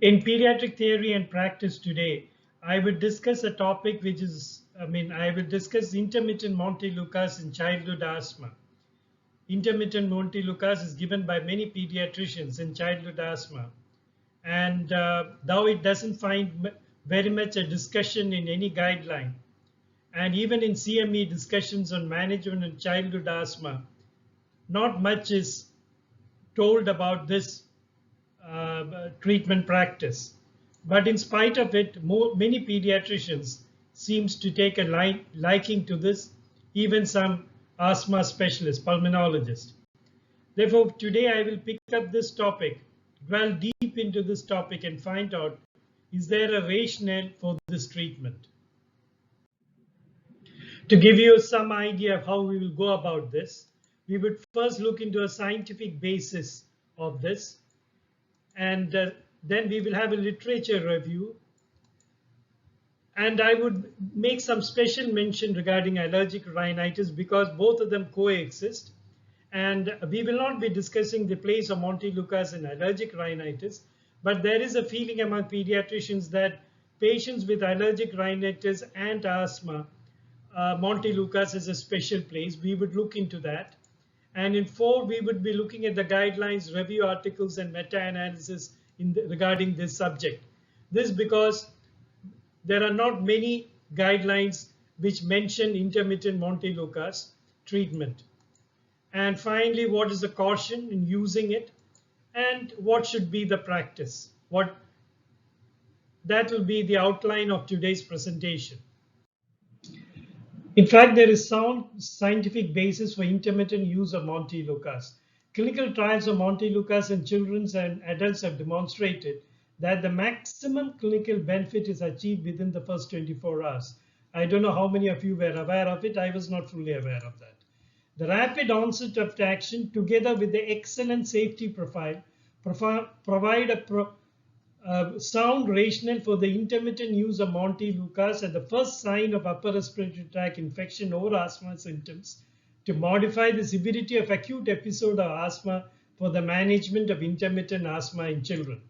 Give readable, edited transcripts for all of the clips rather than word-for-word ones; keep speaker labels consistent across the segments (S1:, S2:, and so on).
S1: In pediatric theory and practice today, I will discuss a topic which is, I will discuss intermittent Montelukast in childhood asthma. Intermittent Montelukast is given by many pediatricians in childhood asthma. And though it doesn't find very much a discussion in any guideline, and even in CME discussions on management in childhood asthma, not much is told about this treatment practice. But in spite of it, many pediatricians seems to take a liking to this, even some asthma specialists, pulmonologists. Therefore, today I will pick up this topic, dwell deep into this topic and find out, is there a rationale for this treatment? To give you some idea of how we will go about this, we would first look into a scientific basis of this, and then we will have a literature review, and I would make some special mention regarding allergic rhinitis because both of them coexist, and we will not be discussing the place of Montelukast in allergic rhinitis, but there is a feeling among pediatricians that patients with allergic rhinitis and asthma, Montelukast is a special place. We would look into that. And in 4, we would be looking at the guidelines, review articles, and meta-analysis regarding this subject. This because there are not many guidelines which mention intermittent Montelukast treatment. And finally, what is the caution in using it, and what should be the practice? That will be the outline of today's presentation. In fact, there is sound scientific basis for intermittent use of Montelukast. Clinical trials of Montelukast in children and adults have demonstrated that the maximum clinical benefit is achieved within the first 24 hours. I don't know how many of you were aware of it. I was not fully aware of that. The rapid onset of action, together with the excellent safety profile, provide a sound rationale for the intermittent use of Montelukast at the first sign of upper respiratory tract infection or asthma symptoms to modify the severity of acute episode of asthma for the management of intermittent asthma in children.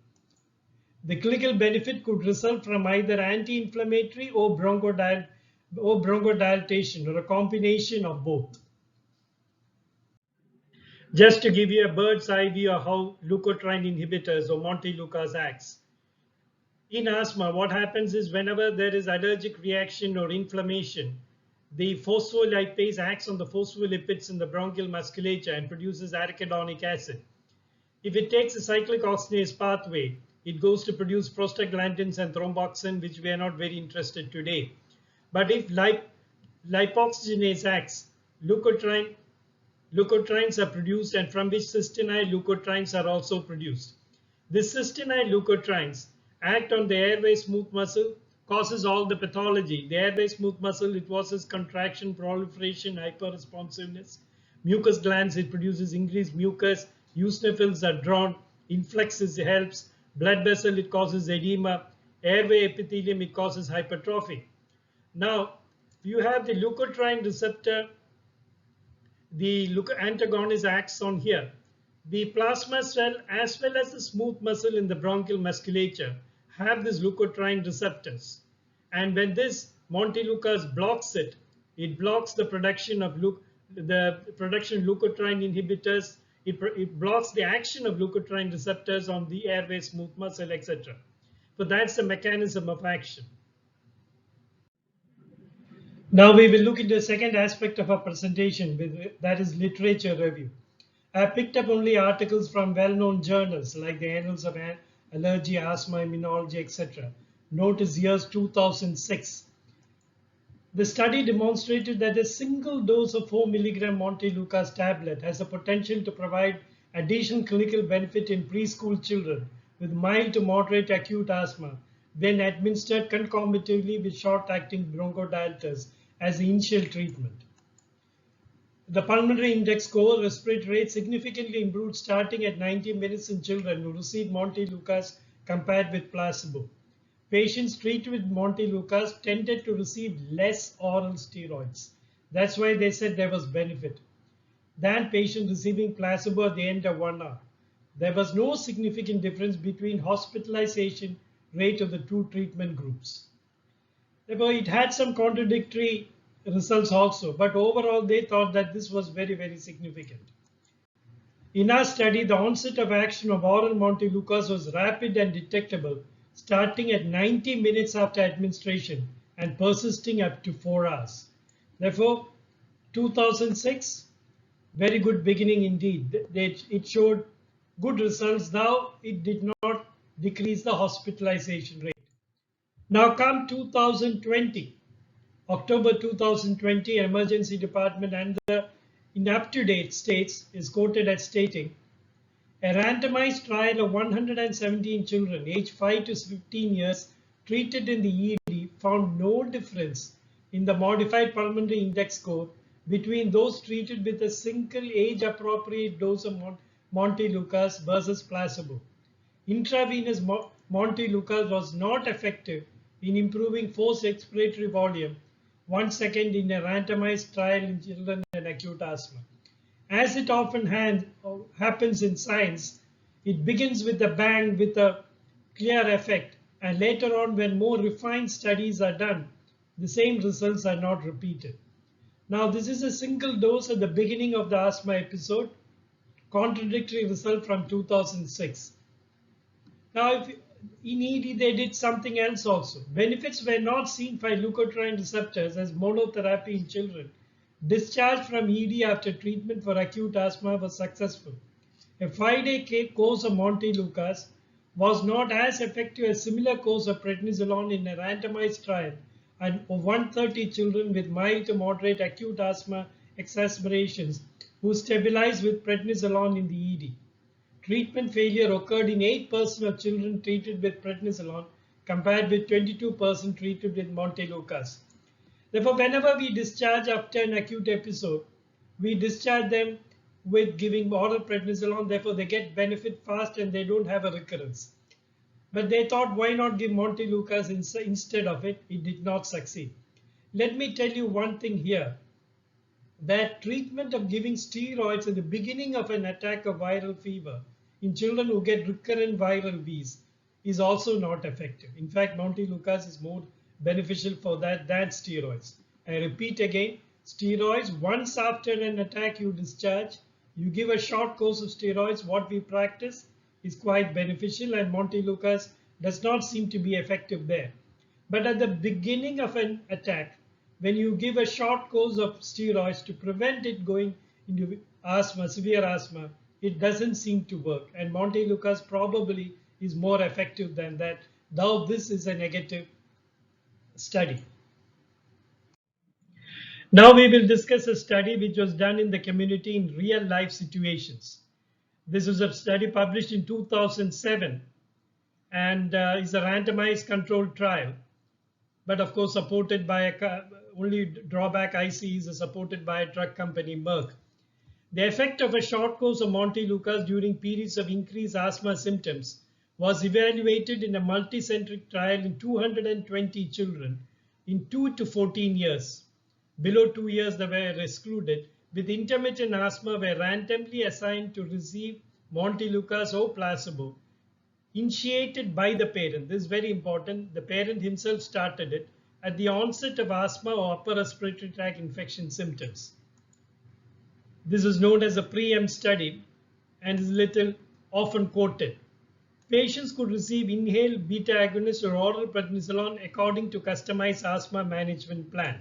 S1: The clinical benefit could result from either anti-inflammatory or bronchodilation or a combination of both. Just to give you a bird's eye view of how leukotriene inhibitors or Montelukast acts. In asthma, what happens is whenever there is allergic reaction or inflammation, the phospholipase acts on the phospholipids in the bronchial musculature and produces arachidonic acid. If it takes a cyclic oxidase pathway, it goes to produce prostaglandins and thromboxane, which we are not very interested today. But if lipoxygenase acts, leukotrienes are produced, and from which cysteine leukotrienes are also produced. The cysteine leukotrienes act on the airway smooth muscle, causes all the pathology. The airway smooth muscle, it causes contraction, proliferation, hyperresponsiveness. Mucus glands, it produces increased mucus. Eosinophils are drawn. Influx helps. Blood vessel, it causes edema. Airway epithelium, it causes hypertrophy. Now, you have the leukotriene receptor. The antagonist acts on here. The plasma cell as well as the smooth muscle in the bronchial musculature have these leukotriene receptors. And when this Montelukast blocks it, it blocks the production of leukotriene inhibitors. It blocks the action of leukotriene receptors on the airway, smooth muscle, etc. So that's the mechanism of action. Now we will look into the second aspect of our presentation, that is literature review. I have picked up only articles from well-known journals like the Annals of Allergy, Asthma, Immunology, etc. Notice years 2006. The study demonstrated that a single dose of 4 mg Montelukast tablet has the potential to provide additional clinical benefit in preschool children with mild to moderate acute asthma when administered concomitantly with short-acting bronchodilators as the initial treatment. The pulmonary index score respiratory rate significantly improved starting at 90 minutes in children who received Montelukast compared with placebo. Patients treated with Montelukast tended to receive less oral steroids. That's why they said there was benefit than patients receiving placebo at the end of 1 hour. There was no significant difference between hospitalization rate of the two treatment groups. Therefore, it had some contradictory results also, but overall they thought that this was very, very significant. In our study, the onset of action of oral Montelukast was rapid and detectable, starting at 90 minutes after administration and persisting up to 4 hours. Therefore, 2006, very good beginning indeed. It showed good results. Now it did not decrease the hospitalization rate. Now come 2020, October 2020, Emergency Department and the in up-to-date states is quoted as stating, a randomized trial of 117 children aged 5 to 15 years treated in the ED found no difference in the modified pulmonary index score between those treated with a single age-appropriate dose of Montelukast versus placebo. Intravenous Montelukast was not effective in improving forced expiratory volume 1 second in a randomized trial in children and acute asthma. As it often happens in science, it begins with a bang with a clear effect, and later on when more refined studies are done, the same results are not repeated. Now this is a single dose at the beginning of the asthma episode, contradictory result from 2006. Now in ED they did something else also. Benefits were not seen by leukotriene receptors as monotherapy in children. Discharge from ED after treatment for acute asthma was successful. A 5-day course of Montelukast was not as effective as similar course of prednisolone in a randomized trial and of 130 children with mild to moderate acute asthma exacerbations who stabilized with prednisolone in the ED. Treatment failure occurred in 8% of children treated with prednisolone compared with 22% treated with Montelukast. Therefore, whenever we discharge after an acute episode, we discharge them with giving oral prednisolone. Therefore, they get benefit fast and they don't have a recurrence. But they thought, why not give Montelukast instead of it? It did not succeed. Let me tell you one thing here, that treatment of giving steroids at the beginning of an attack of viral fever in children who get recurrent viral wheeze is also not effective. In fact, Montelukast is more beneficial for that than steroids. I repeat again, steroids, once after an attack you discharge, you give a short course of steroids. What we practice is quite beneficial, and Montelukast does not seem to be effective there. But at the beginning of an attack, when you give a short course of steroids to prevent it going into asthma, severe asthma, it doesn't seem to work. And Montelukast probably is more effective than that, though this is a negative study. Now we will discuss a study which was done in the community in real life situations. This is a study published in 2007 and is a randomized controlled trial, but of course supported by only drawback I see is supported by a drug company, Merck. The effect of a short course of Montelukast during periods of increased asthma symptoms was evaluated in a multicentric trial in 220 children in 2 to 14 years. Below 2 years they were excluded, with intermittent asthma were randomly assigned to receive Montelukast or placebo, initiated by the parent. This is very important. The parent himself started it at the onset of asthma or upper respiratory tract infection symptoms. This is known as a preempt study and is little often quoted. Patients could receive inhaled beta agonist or oral prednisolone according to customized asthma management plan.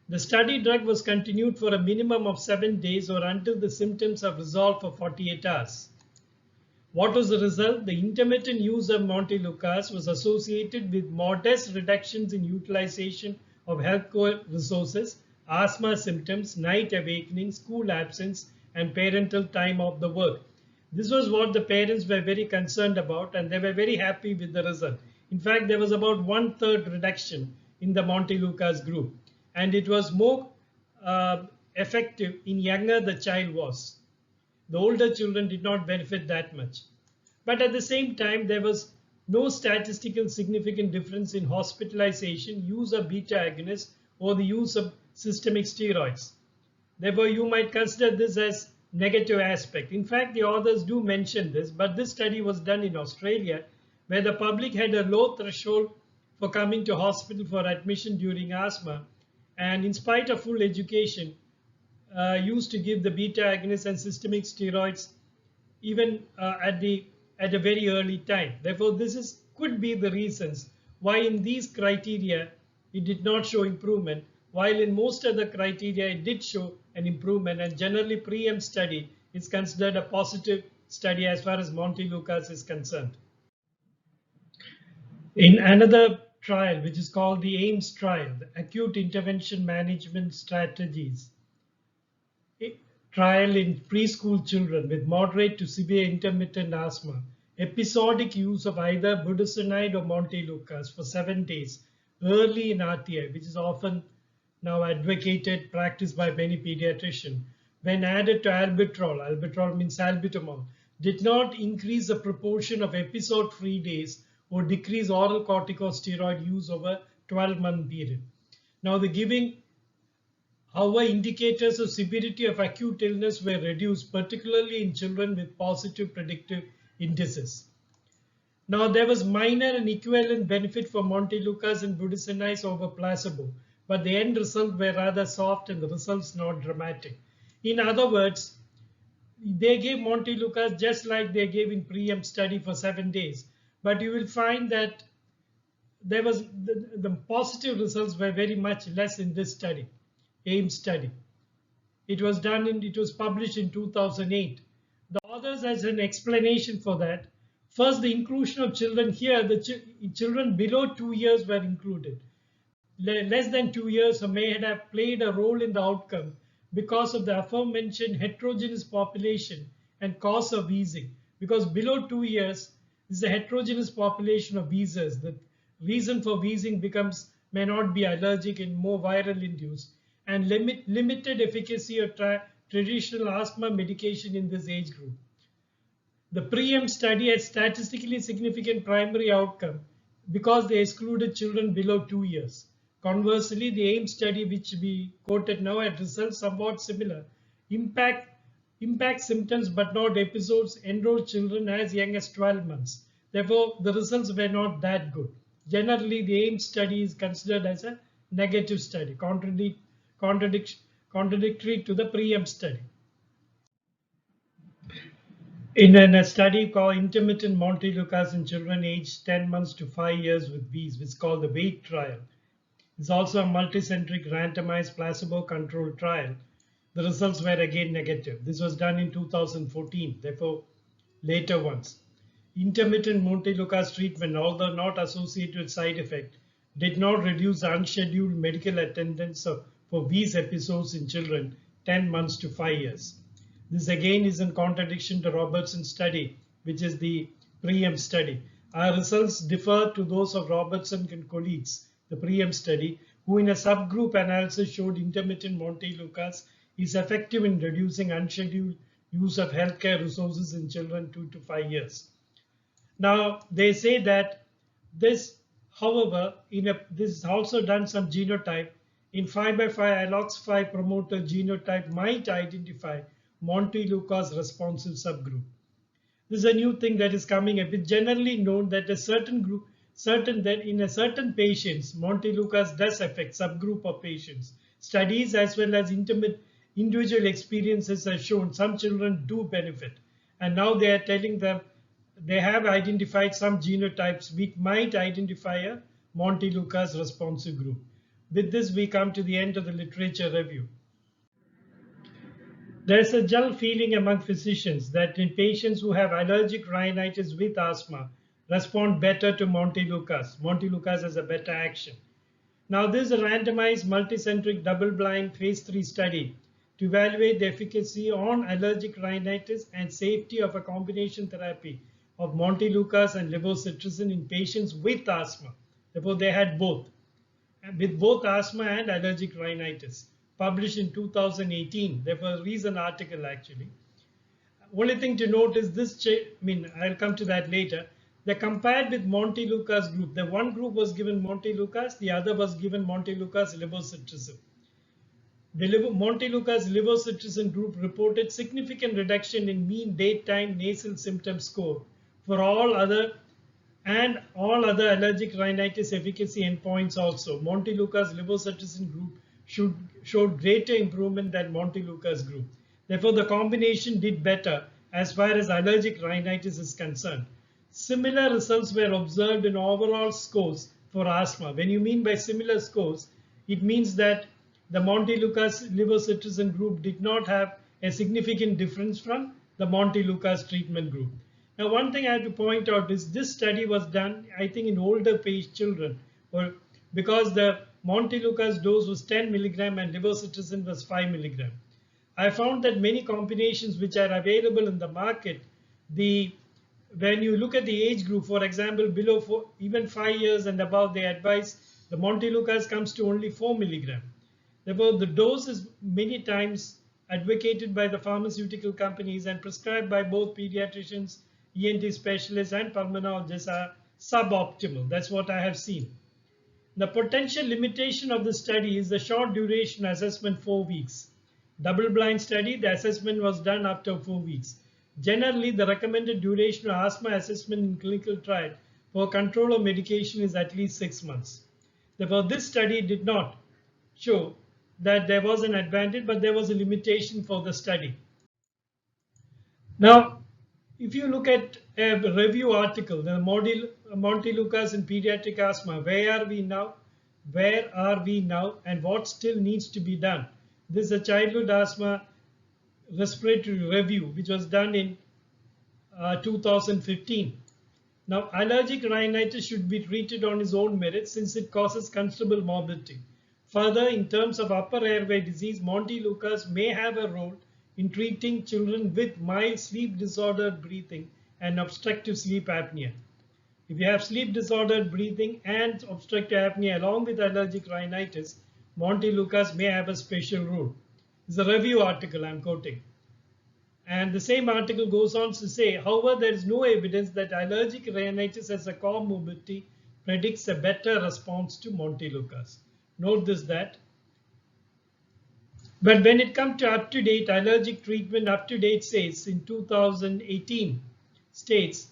S1: The study drug was continued for a minimum of 7 days or until the symptoms have resolved for 48 hours. What was the result? The intermittent use of Montelukast was associated with modest reductions in utilization of healthcare resources, asthma symptoms, night awakening, school absence, and parental time off the work. This was what the parents were very concerned about, and they were very happy with the result. In fact, there was about 1/3 reduction in the Montelukast group, and it was more effective in younger the child was. The older children did not benefit that much. But at the same time, there was no statistical significant difference in hospitalization, use of beta agonists, or the use of systemic steroids. Therefore, you might consider this as negative aspect. In fact, the authors do mention this, but this study was done in Australia, where the public had a low threshold for coming to hospital for admission during asthma, and in spite of full education, used to give the beta agonists and systemic steroids even at a very early time. Therefore, this is could be the reasons why in these criteria it did not show improvement, while in most of the criteria it did show an improvement, and generally pre-M study is considered a positive study as far as Montelukast is concerned. In another trial, which is called the AIMS trial, the Acute Intervention Management Strategies, trial in preschool children with moderate to severe intermittent asthma, episodic use of either budesonide or Montelukast for 7 days early in RTI, which is often now advocated, practiced by many pediatricians, when added to albuterol, albuterol means salbutamol, did not increase the proportion of episode-free days or decrease oral corticosteroid use over 12-month period. Now the giving However, indicators of severity of acute illness were reduced, particularly in children with positive predictive indices. Now, there was minor and equivalent benefit for Montelukast and budesonide over placebo, but the end result were rather soft and the results not dramatic. In other words, they gave Montelukast just like they gave in pre-M study for 7 days, but you will find that there was the positive results were very much less in this study. AIM study. It was published in 2008. The authors has an explanation for that. First, the inclusion of children here, the children below 2 years were included. Less than 2 years may have played a role in the outcome because of the aforementioned heterogeneous population and cause of wheezing. Because below 2 years is a heterogeneous population of wheezers. The reason for wheezing may not be allergic and more viral induced, and limited efficacy of traditional asthma medication in this age group. The pre-M study had statistically significant primary outcome because they excluded children below 2 years. Conversely, the AIM study, which we quoted now, had results somewhat similar. Impact symptoms but not episodes, enrolled children as young as 12 months. Therefore, the results were not that good. Generally, the AIM study is considered as a negative study, contradictory to the pre-M study. In a study called Intermittent Montelukast in children aged 10 months to 5 years with wheeze, which is called the WAIT trial. It's also a multicentric randomized placebo-controlled trial. The results were again negative. This was done in 2014, therefore later ones. Intermittent Montelukast treatment, although not associated with side effect, did not reduce the unscheduled medical attendance for wheeze episodes in children 10 months to 5 years. This again is in contradiction to Robertson's study, which is the pre-M study. Our results differ to those of Robertson and colleagues, the pre-M study, who in a subgroup analysis showed intermittent Montelukast is effective in reducing unscheduled use of healthcare resources in children 2 to 5 years. Now, they say that this, however, this is also done some genotype. In 5x5 allox5 promoter genotype might identify Montelukast responsive subgroup. This is a new thing that is coming up. It's generally known that in certain patients, Montelukast does affect subgroup of patients. Studies as well as individual experiences have shown some children do benefit. And now they are telling them they have identified some genotypes which might identify a Montelukast responsive group. With this, we come to the end of the literature review. There is a general feeling among physicians that in patients who have allergic rhinitis with asthma respond better to Montelukast. Montelukast has a better action. Now, this is a randomized multicentric double-blind phase 3 study to evaluate the efficacy on allergic rhinitis and safety of a combination therapy of Montelukast and levocetirizine in patients with asthma. Therefore, they had both, with both asthma and allergic rhinitis, published in 2018. There was a recent article actually. Only thing to note is this, I'll come to that later. They compared with Montelukast group. The one group was given Montelukast, the other was given Montelukast levocetirizine. The Montelukast levocetirizine group reported significant reduction in mean daytime nasal symptom score for all other allergic rhinitis efficacy endpoints also. Montelukast levocetirizine group showed greater improvement than Montelukast group. Therefore, the combination did better as far as allergic rhinitis is concerned. Similar results were observed in overall scores for asthma. When you mean by similar scores, it means that the Montelukast levocetirizine group did not have a significant difference from the Montelukast treatment group. Now, one thing I have to point out is this study was done, I think, in older children, because the Montelukast dose was 10 milligram and levocetirizine was 5 milligram. I found that many combinations which are available in the market, when you look at the age group, for example, below even 5 years and above, they advise the Montelukast comes to only 4 milligram. Therefore, the dose is many times advocated by the pharmaceutical companies and prescribed by both pediatricians, ENT specialists, and pulmonologists are suboptimal. That's what I have seen. The potential limitation of the study is the short duration assessment, 4 weeks. Double-blind study, the assessment was done after 4 weeks. Generally, the recommended duration of asthma assessment in clinical trial for control of medication is at least 6 months. Therefore, this study did not show that there was an advantage, but there was a limitation for the study. Now, if you look at a review article, the Montelukast in pediatric asthma, where are we now? Where are we now? And what still needs to be done? This is a childhood asthma respiratory review, which was done in 2015. Now, allergic rhinitis should be treated on its own merit since it causes considerable morbidity. Further, in terms of upper airway disease, Montelukast may have a role in treating children with mild sleep disordered breathing and obstructive sleep apnea. If you have sleep disordered breathing and obstructive apnea along with allergic rhinitis, Montelukast may have a special role. This is a review article I'm quoting. And the same article goes on to say, however, there is no evidence that allergic rhinitis as a comorbidity predicts a better response to Montelukast. Note this that. But when it comes to up-to-date allergic treatment, up-to-date says in 2018 states,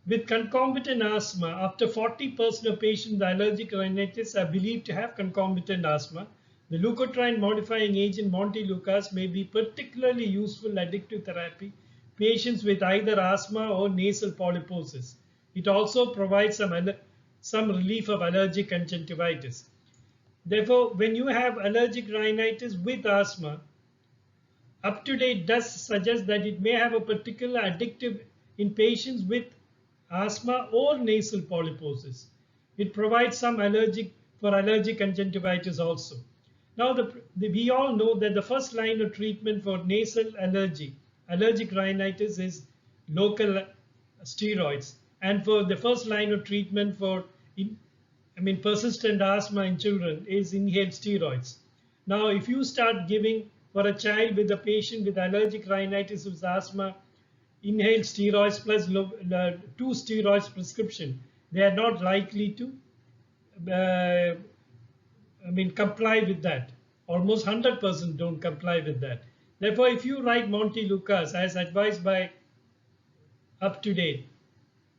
S1: with concomitant asthma, after 40% of patients with allergic rhinitis are believed to have concomitant asthma, the leukotriene modifying agent Montelukast may be particularly useful addictive therapy patients with either asthma or nasal polyposis. It also provides some relief of allergic conjunctivitis. Therefore, when you have allergic rhinitis with asthma, up-to-date does suggest that it may have a particular addictive in patients with asthma or nasal polyposis. It provides some allergic conjunctivitis also. Now, we all know that the first line of treatment for nasal allergic rhinitis is local steroids. And for the first line of treatment for persistent asthma in children is inhaled steroids. Now, if you start giving for a child with a patient with allergic rhinitis with asthma, inhaled steroids plus 2 steroids prescription, they are not likely to comply with that. Almost 100% don't comply with that. Therefore, if you write Montelukast as advised by up-to-date,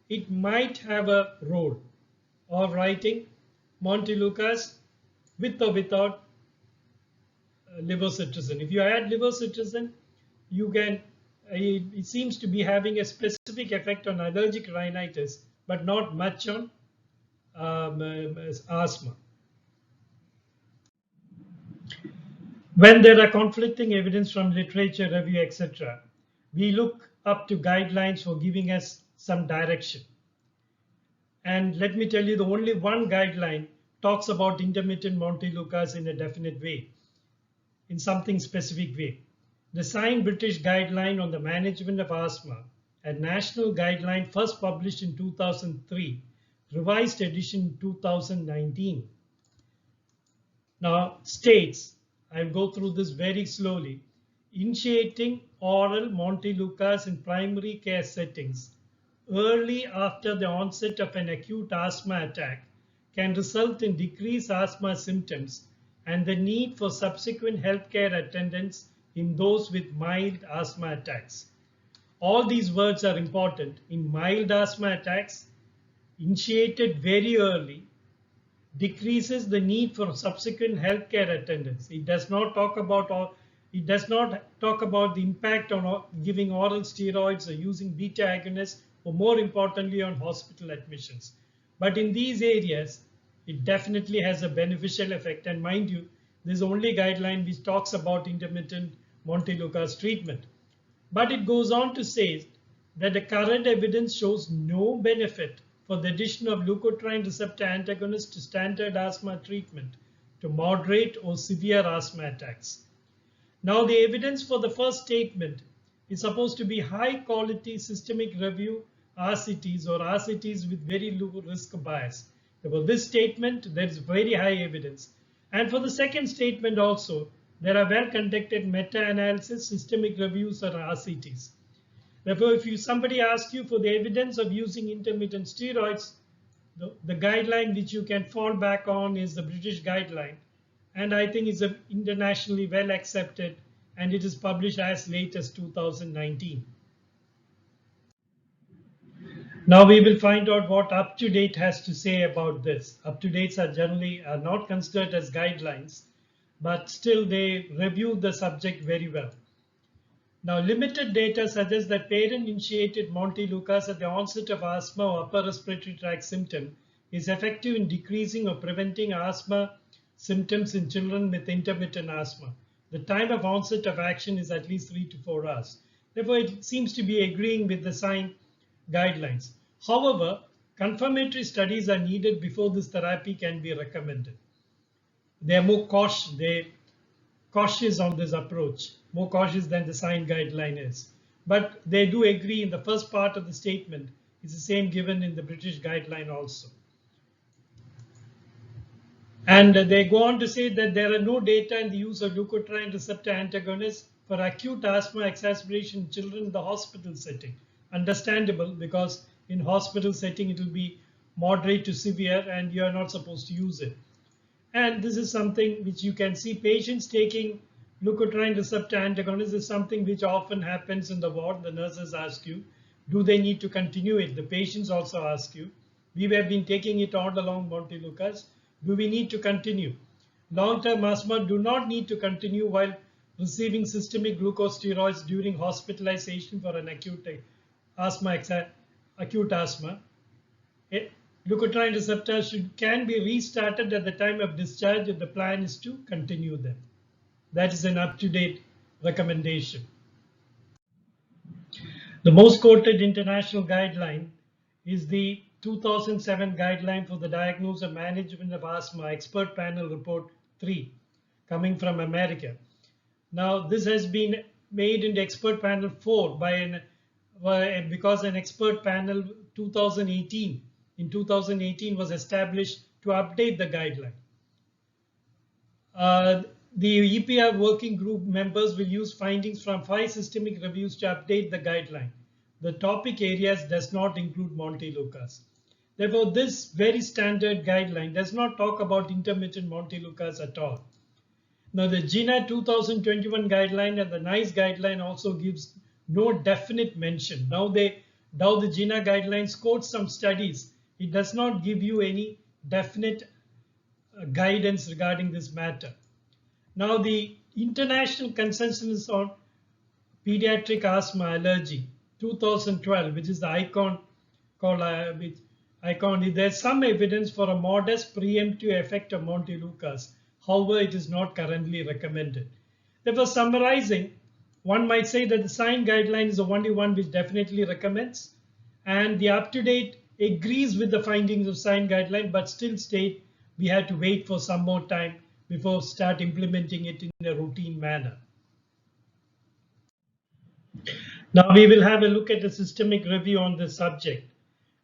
S1: it might have a role of writing Montelukast with or without levocetirizine. If you add levocetirizine, you can. It seems to be having a specific effect on allergic rhinitis, but not much on asthma. When there are conflicting evidence from literature review, etc., we look up to guidelines for giving us some direction. And let me tell you, the only one guideline talks about intermittent Montelukast in a definite way, in something specific way. The signed British Guideline on the Management of Asthma, a national guideline first published in 2003, revised edition 2019. Now states, I'll go through this very slowly, initiating oral Montelukast in primary care settings early after the onset of an acute asthma attack can result in decreased asthma symptoms and the need for subsequent healthcare attendance in those with mild asthma attacks. All these words are important. In mild asthma attacks, initiated very early, decreases the need for subsequent healthcare attendance. It does not talk about the impact on giving oral steroids or using beta agonists, or more importantly on hospital admissions. But in these areas, it definitely has a beneficial effect. And mind you, this is the only guideline which talks about intermittent Montelukast treatment. But it goes on to say that the current evidence shows no benefit for the addition of leukotriene receptor antagonists to standard asthma treatment to moderate or severe asthma attacks. Now, the evidence for the first statement is supposed to be high quality systemic review RCTs or RCTs with very low risk bias. For this statement, there is very high evidence. And for the second statement also, there are well conducted meta-analysis, systemic reviews or RCTs. Therefore, if somebody asks you for the evidence of using intermittent steroids, the guideline which you can fall back on is the British guideline. And I think it's internationally well accepted, and it is published as late as 2019. Now we will find out what UpToDate has to say about this. UpToDates are generally not considered as guidelines, but still they review the subject very well. Now, limited data suggests that parent-initiated Montelukast at the onset of asthma or upper respiratory tract symptom is effective in decreasing or preventing asthma symptoms in children with intermittent asthma. The time of onset of action is at least 3 to 4 hours. Therefore, it seems to be agreeing with the SIGN guidelines. However, confirmatory studies are needed before this therapy can be recommended. They are more cautious on this approach, more cautious than the SIGN guideline is. But they do agree in the first part of the statement. It's the same given in the British guideline also. And they go on to say that there are no data in the use of leukotriene receptor antagonists for acute asthma exacerbation in children in the hospital setting. Understandable, because in hospital setting it will be moderate to severe and you are not supposed to use it. And this is something which you can see patients taking leukotriene receptor antagonists is something which often happens in the ward. The nurses ask you, do they need to continue it? The patients also ask you. We have been taking it all along Montelukast. Do we need to continue? Long-term asthma do not need to continue while receiving systemic glucosteroids during hospitalization for an acute asthma. Leukotriene receptors can be restarted at the time of discharge if the plan is to continue them. That is an up-to-date recommendation. The most quoted international guideline is the 2007 guideline for the diagnosis and management of asthma, expert panel report 3, coming from America. Now, this has been made into expert panel 4 because an expert panel 2018 was established to update the guideline. The EPR working group members will use findings from 5 systemic reviews to update the guideline. The topic areas does not include Montelukast. Therefore, this very standard guideline does not talk about intermittent Montelukast at all. Now, the GINA 2021 guideline and the NICE guideline also gives no definite mention. Now the GINA guidelines quote some studies. It does not give you any definite guidance regarding this matter. Now, the international consensus on pediatric asthma allergy 2012, which is the ICON, there's some evidence for a modest preemptive effect of Montelukast. However, it is not currently recommended. Therefore, summarizing, one might say that the SIGN guideline is the only one which definitely recommends, and the UpToDate agrees with the findings of SIGN guideline, but still state we have to wait for some more time before start implementing it in a routine manner. Now we will have a look at the systemic review on this subject.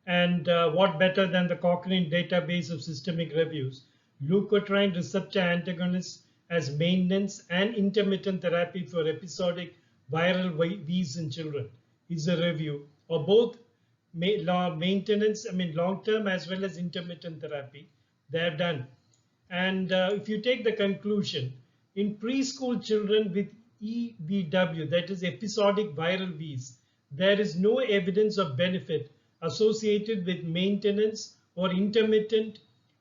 S1: And what better than the Cochrane database of systemic reviews? Leukotriene receptor antagonists as maintenance and intermittent therapy for episodic viral wheeze in children is a review of both maintenance, long-term as well as intermittent therapy. They have done. And if you take the conclusion, in preschool children with EVW, that is episodic viral wheeze, there is no evidence of benefit associated with maintenance or intermittent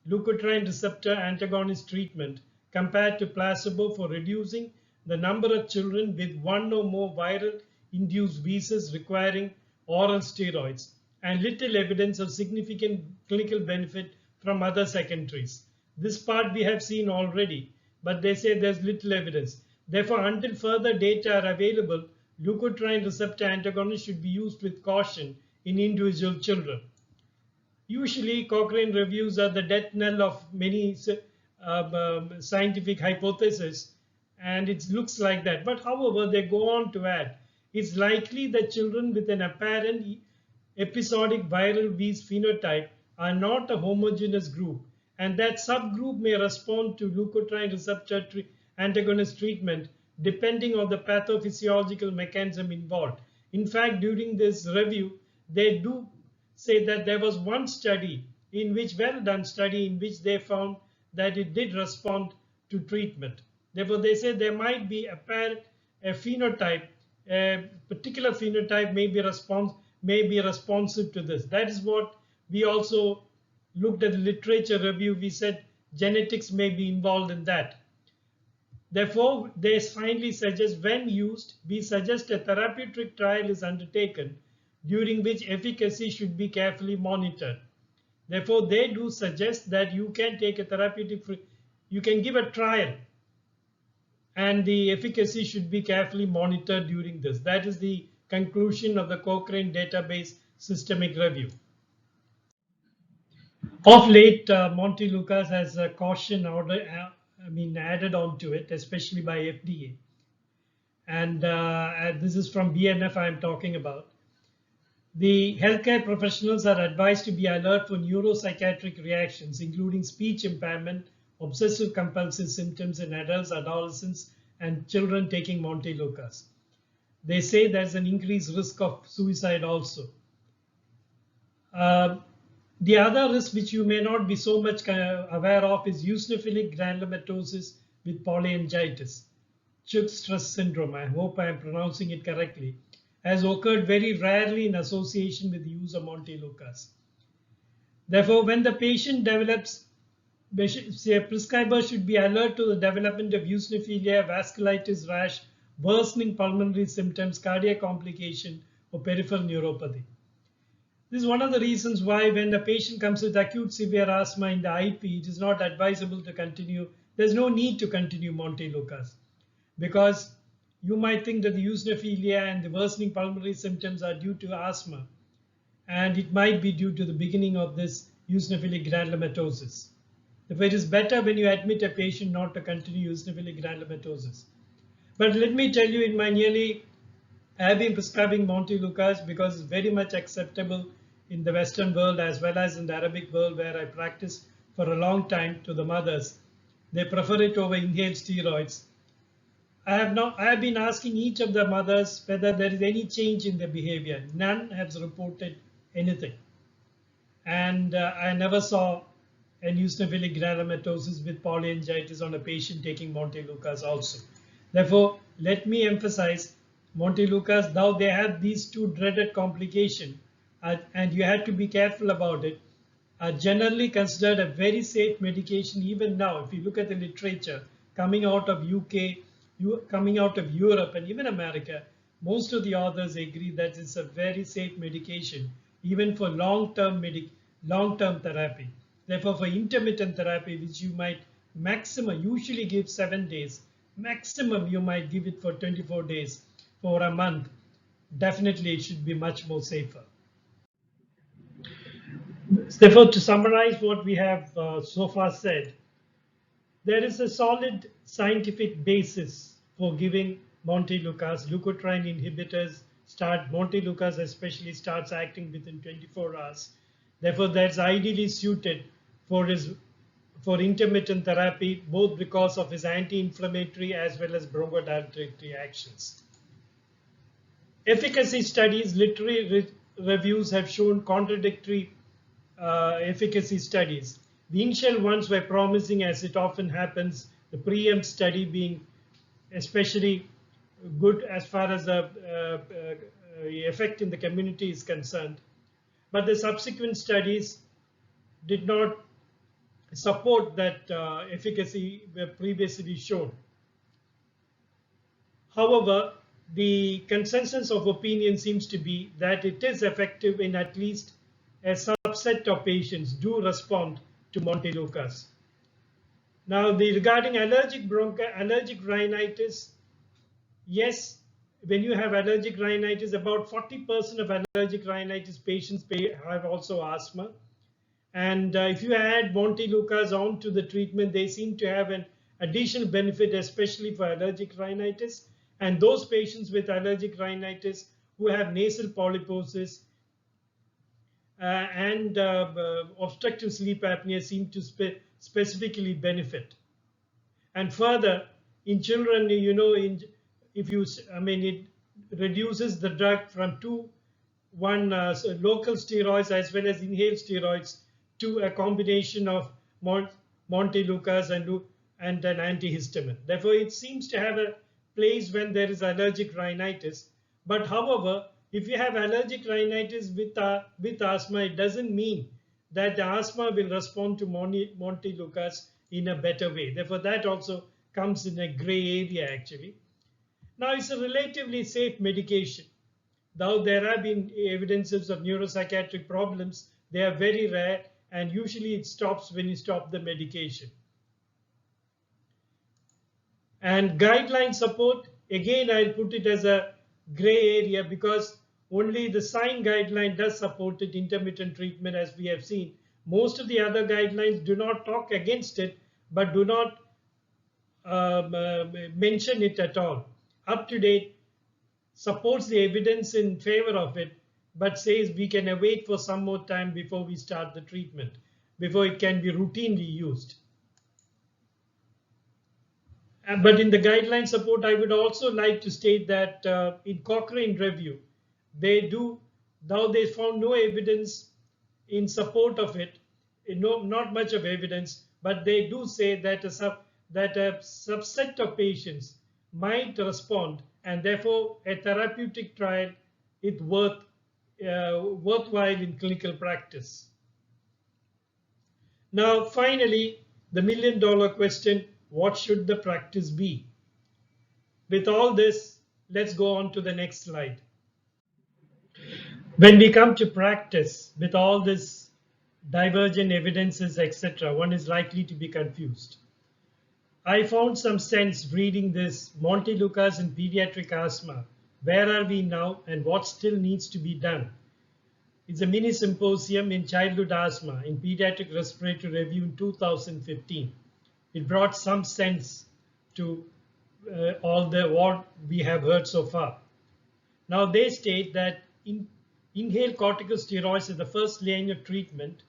S1: leukotriene receptor antagonist treatment compared to placebo for reducing the number of children with one or more viral induced wheezes requiring oral steroids, and little evidence of significant clinical benefit from other secondaries. This part we have seen already, but they say there's little evidence. Therefore, until further data are available, leukotriene receptor antagonists should be used with caution in individual children. Usually, Cochrane reviews are the death knell of many scientific hypotheses, and it looks like that. But however, they go on to add, it's likely that children with an apparent episodic viral wheeze phenotype are not a homogeneous group, and that subgroup may respond to leukotriene receptor antagonist treatment depending on the pathophysiological mechanism involved. In fact, during this review, they do say that there was one study in which, well done study, in which they found that it did respond to treatment. Therefore, they say there might be a phenotype, a particular phenotype may be responsive to this. That is what we also looked at the literature review. We said genetics may be involved in that. Therefore, they finally suggest, when used, we suggest a therapeutic trial is undertaken during which efficacy should be carefully monitored. Therefore, they do suggest that you can take a you can give a trial, and the efficacy should be carefully monitored during this. That is the conclusion of the Cochrane database systemic review. Of late, Montelukast has a caution order, added onto it, especially by FDA. And this is from BNF I'm talking about. The healthcare professionals are advised to be alert for neuropsychiatric reactions, including speech impairment, obsessive compulsive symptoms in adults, adolescents, and children taking Montelukast. They say there's an increased risk of suicide also. The other risk which you may not be so much aware of is eosinophilic granulomatosis with polyangiitis. Chuk stress syndrome, I hope I am pronouncing it correctly, has occurred very rarely in association with the use of Montelukast. Therefore, when the patient develops, a prescriber should be alert to the development of eosinophilia, vasculitis, rash, worsening pulmonary symptoms, cardiac complication, or peripheral neuropathy. This is one of the reasons why when the patient comes with acute severe asthma in the IP, it is not advisable to continue. There's no need to continue Montelukast, because you might think that the eosinophilia and the worsening pulmonary symptoms are due to asthma, and it might be due to the beginning of this eosinophilic granulomatosis. Therefore, it is better when you admit a patient not to continue eosinophilic granulomatosis. But let me tell you, I have been prescribing Montelukast because it's very much acceptable in the Western world as well as in the Arabic world, where I practiced for a long time, to the mothers. They prefer it over inhaled steroids. I have been asking each of the mothers whether there is any change in their behavior. None has reported anything. And I never saw an eosinophilic granulomatosis with polyangiitis on a patient taking Montelukast also. Therefore, let me emphasize, Montelukast, though they have these two dreaded complications, and you have to be careful about it, are generally considered a very safe medication even now. If you look at the literature coming out of UK, coming out of Europe, and even America, most of the authors agree that it's a very safe medication, even for long-term therapy. Therefore, for intermittent therapy, which you might usually give 7 days, maximum you might give it for 24 days, for a month, definitely it should be much more safer. Therefore, to summarize what we have so far said, there is a solid scientific basis for giving Montelukast. Leukotriene inhibitors Montelukast especially starts acting within 24 hours. Therefore, that's ideally suited for intermittent therapy, both because of his anti-inflammatory as well as bronchodilator actions. Efficacy studies, literary reviews have shown contradictory efficacy studies. The initial ones were promising, as it often happens, the preempt study being especially good as far as the effect in the community is concerned. But the subsequent studies did not support that efficacy were previously shown. However, the consensus of opinion seems to be that it is effective in at least a subset of patients do respond to Montelukast. Now, regarding allergic rhinitis, yes, when you have allergic rhinitis, about 40% of allergic rhinitis patients have also asthma. And if you add Montelukast onto the treatment, they seem to have an additional benefit, especially for allergic rhinitis. And those patients with allergic rhinitis who have nasal polyposis and obstructive sleep apnea seem to specifically benefit. And further, in children, it reduces the drug from local steroids as well as inhaled steroids to a combination of Montelukast and an antihistamine. Therefore, it seems to have a place when there is allergic rhinitis. But however, if you have allergic rhinitis with asthma, it doesn't mean that the asthma will respond to Montelukast in a better way. Therefore, that also comes in a gray area actually. Now, it's a relatively safe medication. Though there have been evidences of neuropsychiatric problems, they are very rare, and usually it stops when you stop the medication. And guideline support, again, I'll put it as a gray area because only the SIGN guideline does support it, intermittent treatment, as we have seen. Most of the other guidelines do not talk against it, but do not mention it at all. Up to date supports the evidence in favor of it, but says we can wait for some more time before we start the treatment, before it can be routinely used. But in the guideline support, I would also like to state that in Cochrane review, though they found no evidence in support of it, not much of evidence, but they do say that a subset of patients might respond, and therefore a therapeutic trial is worthwhile in clinical practice. Now, finally, the million-dollar question: what should the practice be? With all this, let's go on to the next slide. When we come to practice, with all this divergent evidences, etc., one is likely to be confused. I found some sense reading this Montelukast in pediatric asthma. Where are we now and what still needs to be done? It's a mini symposium in childhood asthma in Pediatric Respiratory Review in 2015. It brought some sense to what we have heard so far. Now they state that inhaled corticosteroids is the first line of treatment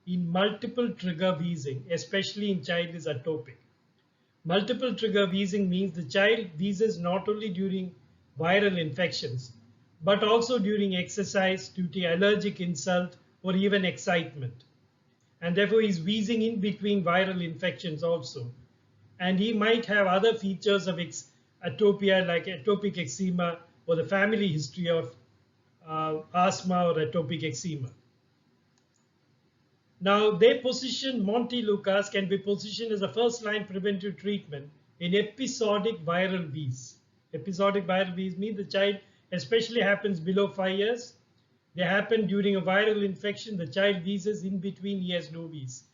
S1: in multiple trigger wheezing, especially in child is atopic. Multiple trigger wheezing means the child wheezes not only during viral infections, but also during exercise due to allergic insult or even excitement. And therefore he's wheezing in between viral infections also. And he might have other features of atopia like atopic eczema or the family history of asthma or atopic eczema. Now they position Montelukast can be positioned as a first-line preventive treatment in episodic viral wheeze. Episodic viral wheeze means the child especially happens below 5 years. They happen during a viral infection. The child wheezes in between, he has no wheeze.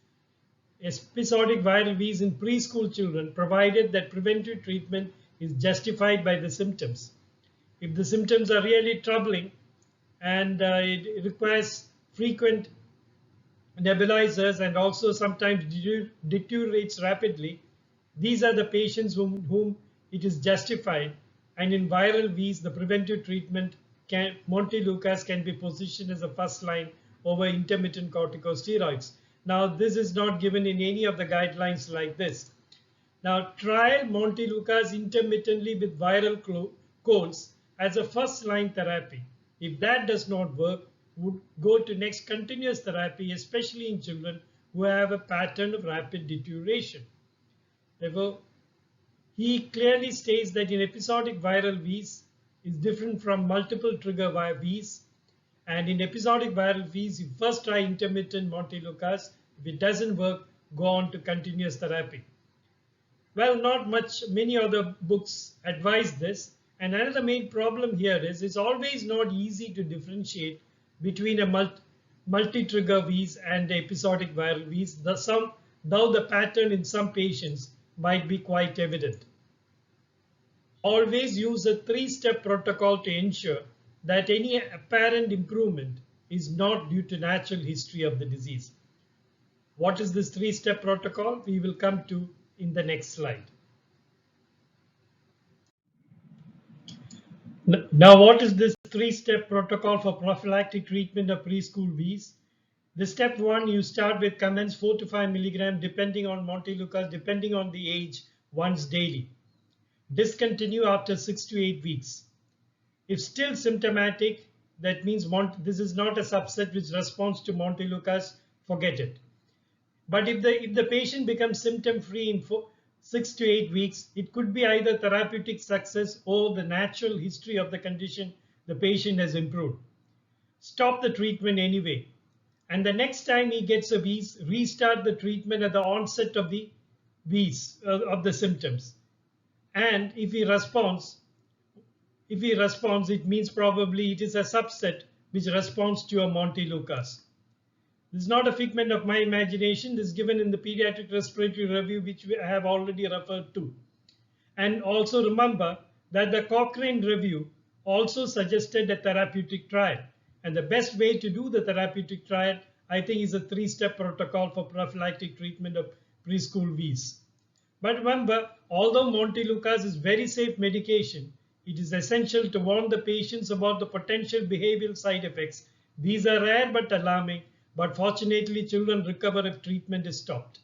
S1: Episodic viral wheeze in preschool children, provided that preventive treatment is justified by the symptoms. If the symptoms are really troubling and it requires frequent nebulizers and also sometimes deteriorates rapidly, these are the patients whom it is justified. And in viral wheeze, the preventive treatment Montelukast can be positioned as a first line over intermittent corticosteroids. Now, this is not given in any of the guidelines like this. Now, trial Montelukast intermittently with viral colds as a first line therapy. If that does not work, would go to next continuous therapy, especially in children who have a pattern of rapid deterioration. Therefore, he clearly states that in episodic viral wheeze is different from multiple trigger wheeze. And in episodic viral wheeze, you first try intermittent Montelukast. If it doesn't work, go on to continuous therapy. Well, not many other books advise this. And another main problem here is it's always not easy to differentiate between a multi-trigger wheeze and episodic viral wheeze, though the pattern in some patients might be quite evident. Always use a three-step protocol to ensure that any apparent improvement is not due to natural history of the disease. What is this three-step protocol? We will come to in the next slide. Now, what is this three-step protocol for prophylactic treatment of preschool wheeze? The step one, you start with commence 4 to 5 milligram depending on Montelukast, depending on the age, once daily. Discontinue after 6 to 8 weeks. If still symptomatic, that means this is not a subset which responds to Montelukast, forget it. But if the patient becomes symptom-free in 6 to 8 weeks, it could be either therapeutic success or the natural history of the condition, the patient has improved. Stop the treatment anyway. And the next time he gets a wheeze, restart the treatment at the onset of the wheeze, of the symptoms. And if he responds, it means probably it is a subset which responds to a Montelukast. This is not a figment of my imagination. This is given in the Pediatric Respiratory Review, which I have already referred to. And also remember that the Cochrane review also suggested a therapeutic trial. And the best way to do the therapeutic trial, I think, is a three-step protocol for prophylactic treatment of preschool wheeze. But remember, although Montelukast is very safe medication, it is essential to warn the patients about the potential behavioral side effects. These are rare but alarming, but fortunately children recover if treatment is stopped.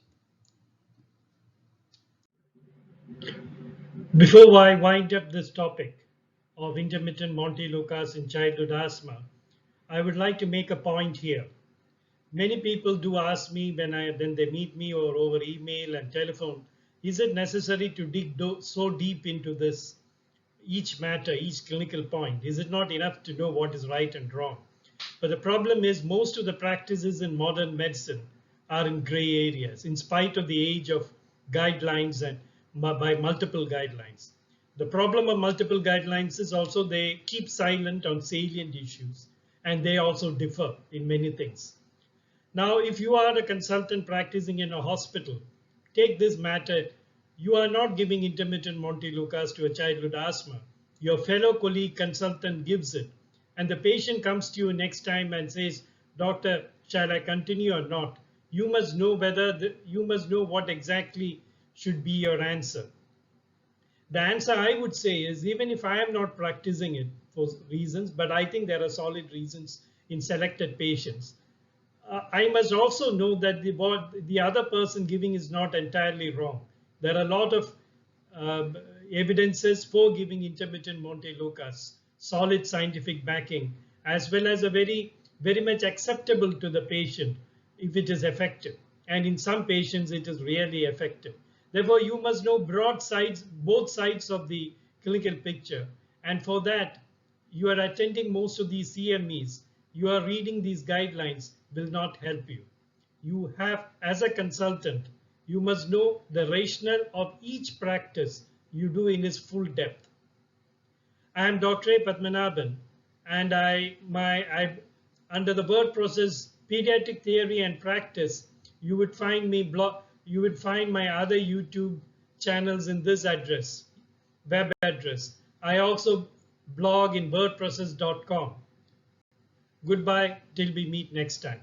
S1: Before I wind up this topic of intermittent Montelukast in childhood asthma, I would like to make a point here. Many people do ask me when they meet me or over email and telephone, is it necessary to dig so deep into this, each matter, each clinical point? Is it not enough to know what is right and wrong? But the problem is most of the practices in modern medicine are in gray areas, in spite of the age of guidelines and by multiple guidelines. The problem of multiple guidelines is also they keep silent on salient issues, and they also differ in many things. Now, if you are a consultant practicing in a hospital, take this matter. You are not giving intermittent Montelukast to a childhood asthma. Your fellow colleague consultant gives it. And the patient comes to you next time and says, "Doctor, shall I continue or not?" You must know what exactly should be your answer. The answer I would say is, even if I am not practicing it for reasons, but I think there are solid reasons in selected patients, I must also know that the other person giving is not entirely wrong. There are a lot of evidences for giving intermittent Montelukast, solid scientific backing, as well as a very much acceptable to the patient if it is effective. And in some patients, it is really effective. Therefore, you must know both sides of the clinical picture. And for that, you are attending most of these CMEs. You are reading these guidelines will not help you. You have, as a consultant, you must know the rationale of each practice you do in its full depth. I am Dr. A. Padmanabhan, and under the word process Pediatric Theory and Practice, you would find my other YouTube channels in this web address. I also blog in wordprocess.com. Goodbye till we meet next time.